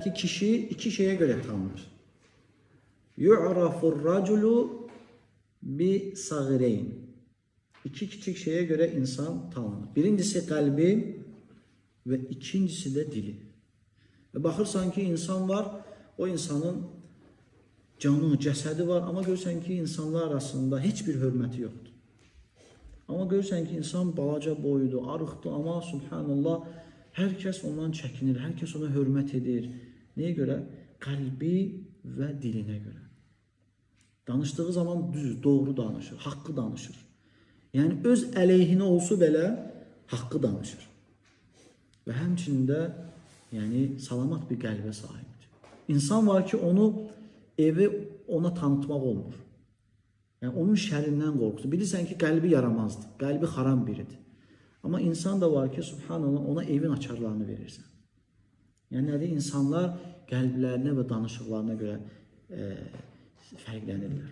ki kişi iki şeye göre tanınır. Yu'rafur raculu bi sagireyn. İki küçük şeye göre insan tanınır. Birincisi kalbi ve ikincisi de dili. Ve bakırsan ki insan var, o insanın canı, cesedi var ama görürsen ki insanlar arasında hiçbir hürmeti yoktur. Ama görürsen ki insan balaca boydu, arıqdı ama subhanallah herkes ondan çekinir, herkes ona hürmet edir. Neye göre? Kalbi ve diline göre. Danıştığı zaman düz, doğru danışır, hakkı danışır. Yani öz əleyhinə olsa belə haqqı danışır. Və həmçində yəni salamat bir qəlbə sahibdir. İnsan var ki onu evi ona tanıtmaq olmur. Yəni onun şərindən qorxur. Bilirsən ki qəlbi yaramazdır, qəlbi xaram biridir. Amma insan da var ki subhanallah ona evin açarlarını verirsən. Yəni nədir? İnsanlar qəlblərinə və danışıqlarına görə fərqlənirlər.